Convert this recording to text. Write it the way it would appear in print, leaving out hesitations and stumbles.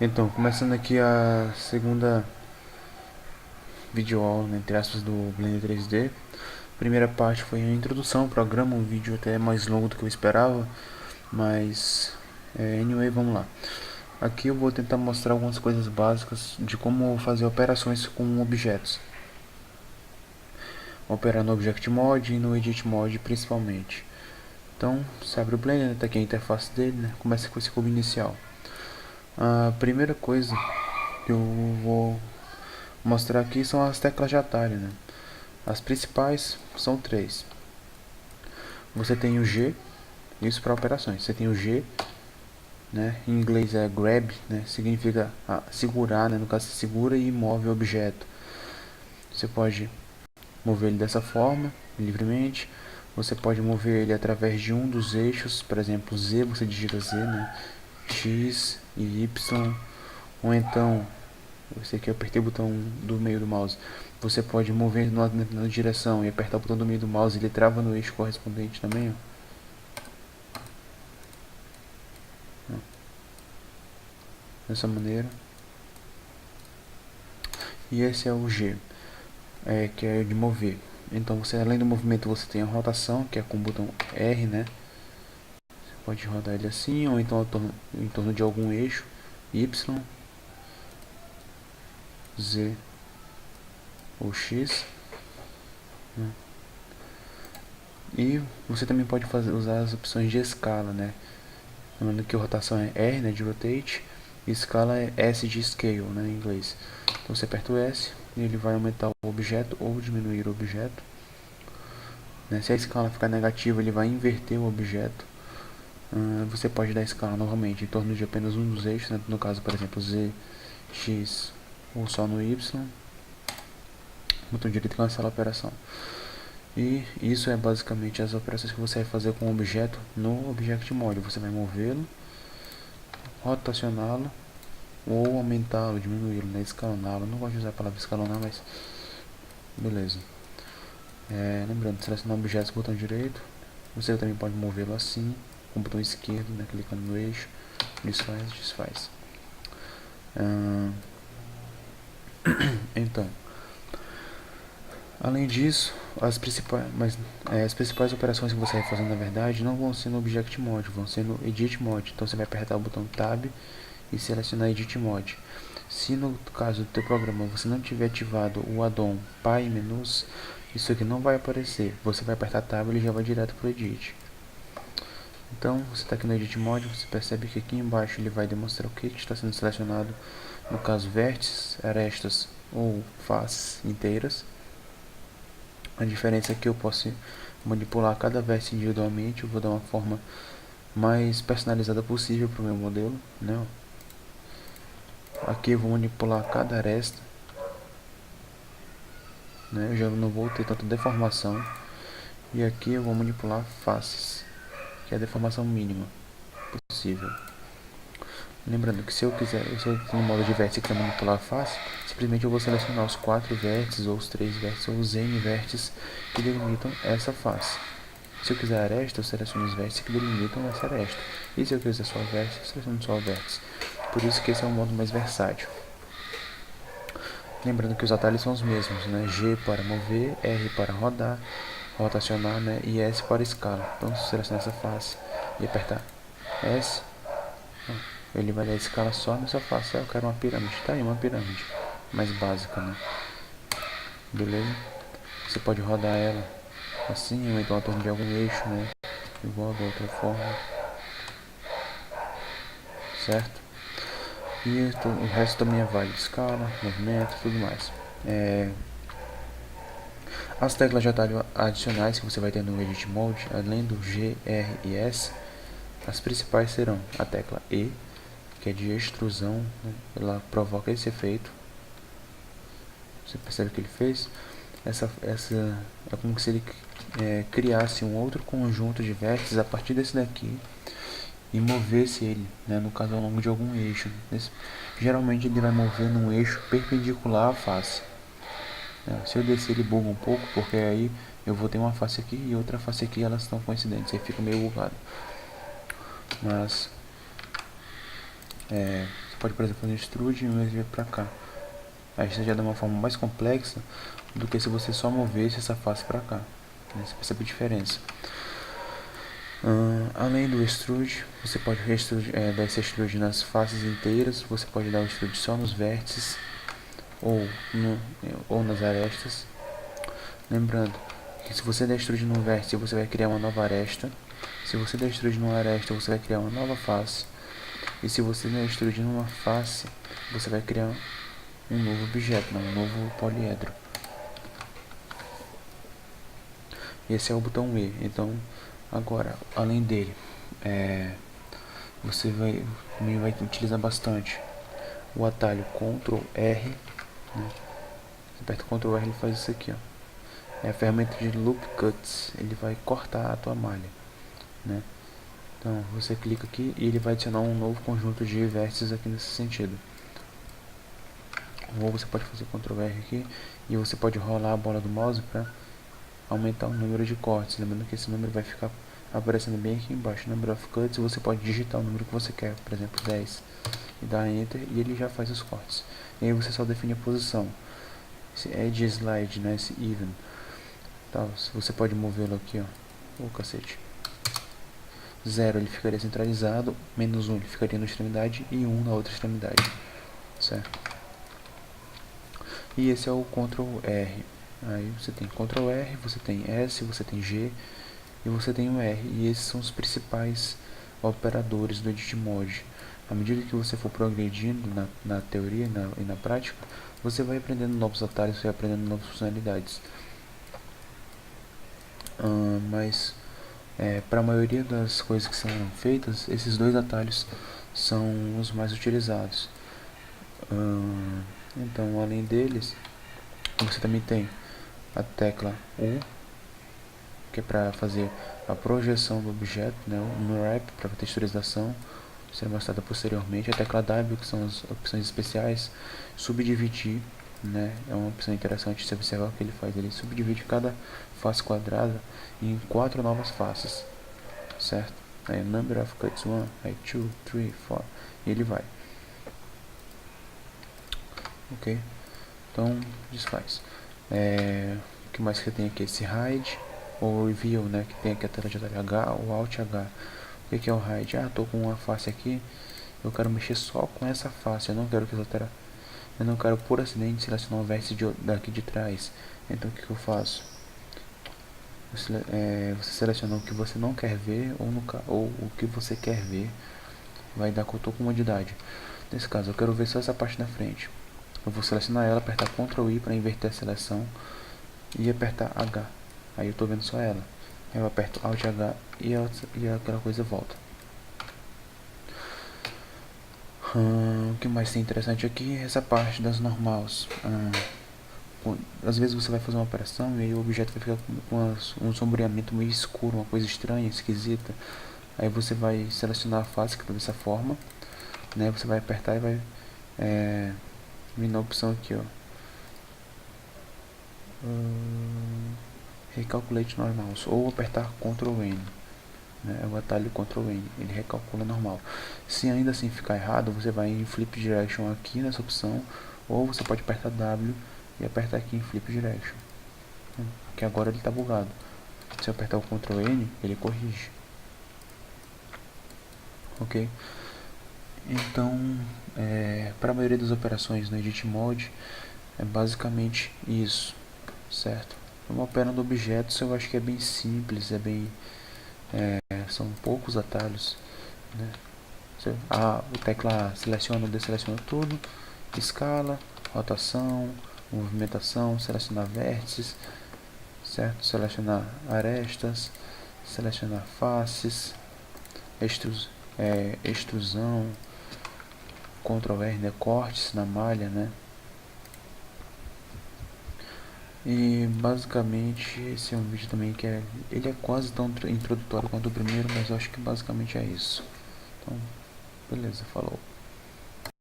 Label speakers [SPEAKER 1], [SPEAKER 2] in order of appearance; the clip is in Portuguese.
[SPEAKER 1] Então, começando aqui a segunda videoaula, né, entre aspas, do Blender 3D. A primeira parte foi a introdução ao programa, um vídeo até mais longo do que eu esperava, mas anyway, vamos lá. Aqui eu vou tentar mostrar algumas coisas básicas de como fazer operações com objetos. Operar no Object Mode e no Edit Mode principalmente. Então, você abre o Blender, tá aqui a interface dele, né? Começa com esse cubo inicial. A primeira coisa que eu vou mostrar aqui são as teclas de atalho, né? As principais são três. Você tem o G, isso para operações. Você tem o G, né? Em inglês é grab, né? Significa segurar, né? No caso, você segura e move o objeto. Você pode mover ele dessa forma, livremente. Você pode mover ele através de um dos eixos, por exemplo, Z, você digita Z, né? X e Y, ou então, esse aqui eu apertei o botão do meio do mouse. Você pode mover na direção e apertar o botão do meio do mouse, ele trava no eixo correspondente também, ó. Dessa maneira. E esse é o G, que é de mover. Então, você, além do movimento, você tem a rotação, que é com o botão R, né? Você pode rodar ele assim, ou então em torno de algum eixo, Y, Z ou X, né? E você também pode usar as opções de escala, né? Lembrando que a rotação é R, né, de rotate, e escala é S de scale, né, em inglês. Então você aperta o S e ele vai aumentar o objeto ou diminuir o objeto, né? Se a escala ficar negativa, ele vai inverter o objeto. Você pode dar escala novamente em torno de apenas um dos eixos, né? No caso, por exemplo, Z, X ou só no Y. Botão direito cancela a operação. E isso é basicamente as operações que você vai fazer com o objeto no Object Mode. Você vai movê-lo, rotacioná-lo, ou aumentá-lo, diminuí-lo, né? Escaloná-lo. Não gosto de usar a palavra escalonar, mas beleza. Lembrando, selecionar objetos com o botão direito. Você também pode movê-lo assim, com o botão esquerdo, né? Clicando no eixo, desfaz. Então, além disso, as principais operações que você vai fazer, na verdade, não vão ser no Object Mode, vão ser no Edit Mode. Então você vai apertar o botão Tab e selecionar Edit Mode. Se no caso do teu programa você não tiver ativado o addon Py Menus, isso aqui não vai aparecer. Você vai apertar Tab e ele já vai direto para o Edit. Então você está aqui no Edit Mode, você percebe que aqui embaixo ele vai demonstrar o que está sendo selecionado. No caso, vértices, arestas ou faces inteiras. A diferença é que eu posso manipular cada vértice individualmente. Eu vou dar uma forma mais personalizada possível para o meu modelo, né? Aqui eu vou manipular cada aresta, né? Eu já não vou ter tanta deformação. E aqui eu vou manipular faces, que é a deformação mínima possível. Lembrando que se eu tenho um modo de vértice que é manipular a face, simplesmente eu vou selecionar os 4 vértices, ou os 3 vértices, ou os N vértices que delimitam essa face. Se eu quiser aresta, eu seleciono os vértices que delimitam essa aresta. E se eu quiser só vértice, eu seleciono só o vértice. Por isso que esse é um modo mais versátil. Lembrando que os atalhos são os mesmos, né? G para mover, R para rodar, rotacionar, né? E S para escala. Então, se eu selecionar essa face e apertar S, ele vai dar escala só nessa face. Eu quero uma pirâmide. Tá aí uma pirâmide mais básica, né? Beleza? Você pode rodar ela assim, ou então em torno de algum eixo, né? Igual da outra forma. Certo? E o resto também é válido. Escala, movimento, tudo mais. As teclas de atalho adicionais que você vai ter no Edit Mode, além do G, R e S, as principais serão a tecla E, que é de extrusão, né? Ela provoca esse efeito. Você percebe o que ele fez? Essa é como se ele criasse um outro conjunto de vértices a partir desse daqui e movesse ele, né? No caso ao longo de algum eixo. Geralmente ele vai mover num eixo perpendicular à face. Se eu descer ele buga um pouco, porque aí eu vou ter uma face aqui e outra face aqui, elas estão coincidentes, aí fica meio bugado. Mas Você pode, por exemplo, fazer um extrude e vir para cá. Aí isso já dá uma forma mais complexa do que se você só movesse essa face para cá, né? Você percebe a diferença. Além do extrude, você pode dar esse extrude nas faces inteiras, você pode dar o extrude só nos vértices ou nas arestas. Lembrando que se você der extrude no vértice, você vai criar uma nova aresta. Se você der extrude numa aresta, você vai criar uma nova face. E se você der extrude numa face, você vai criar um novo objeto, um novo poliedro. Esse é o botão E. Então, agora, além dele, você também vai utilizar bastante o atalho Ctrl R, né? Você aperta Ctrl R, ele faz isso aqui, ó. É a ferramenta de Loop Cuts, ele vai cortar a tua malha, né? Então você clica aqui e ele vai adicionar um novo conjunto de vértices aqui nesse sentido. Ou você pode fazer Ctrl R aqui e você pode rolar a bola do mouse para aumentar o número de cortes. Lembrando que esse número vai ficar aparecendo bem aqui embaixo, Number of Cuts. Você pode digitar o número que você quer, por exemplo 10, e dar Enter e ele já faz os cortes. E aí você só define a posição, esse Edge Slide, né, esse Even. Tá, você pode movê-lo aqui, ó. Ô cacete. 0 ele ficaria centralizado, menos 1 ele ficaria na extremidade e 1 na outra extremidade, certo? E esse é o Ctrl R. Aí você tem Ctrl R, você tem S, você tem G e você tem o R. E esses são os principais operadores do Edit Mode. À medida que você for progredindo na teoria e na prática, você vai aprendendo novos atalhos, você vai aprendendo novas funcionalidades. Mas para a maioria das coisas que são feitas, esses dois atalhos são os mais utilizados. Então, além deles, você também tem a tecla U, que é para fazer a projeção do objeto, né? O Unwrap para texturização, será mostrada posteriormente. A tecla W, que são as opções especiais, subdividir, né? É uma opção interessante se observar o que ele faz. Ele subdivide cada face quadrada em 4 novas faces, certo? Aí Number of Cuts 1, aí 2, 3, 4, e ele vai. Ok? Então, desfaz. O que mais que tem aqui? Esse Hide ou Reveal, né? Que tem aqui a tela de atalho H ou Alt H. O que é o Hide? Tô com uma face aqui, eu quero mexer só com essa face, eu não quero que eu não quero por acidente selecionar o vértice daqui de trás. Então o que eu faço? Você seleciona o que você não quer ver ou o que você quer ver, vai dar com a tua comodidade. Nesse caso eu quero ver só essa parte da frente, eu vou selecionar ela, apertar Ctrl I para inverter a seleção e apertar H, aí eu estou vendo só ela. Aí eu aperto Alt H e aquela coisa volta. O que mais tem interessante aqui é essa parte das normals. Às vezes você vai fazer uma operação e aí o objeto vai ficar com um sombreamento meio escuro, uma coisa estranha, esquisita. Aí você vai selecionar a face que é dessa forma, né? Você vai apertar e vai vir na opção aqui, ó, Recalculate Normals, ou apertar Ctrl N, né? É o atalho Ctrl N, ele recalcula normal. Se ainda assim ficar errado, você vai em Flip Direction aqui nessa opção, ou você pode apertar W e apertar aqui em Flip Direction, que agora ele está bugado. Se eu apertar o Ctrl N, ele corrige. Ok? Então, para a maioria das operações no Edit Mode, é basicamente isso, certo? Uma operando objetos eu acho que é bem simples, são poucos atalhos, né? O tecla A seleciona ou deseleciona tudo, escala, rotação, movimentação, selecionar vértices, certo? Selecionar arestas, selecionar faces, extrusão, Ctrl R, né? Cortes na malha, né? E basicamente esse é um vídeo também que ele é quase tão introdutório quanto o primeiro, mas eu acho que basicamente é isso. Então, beleza, falou.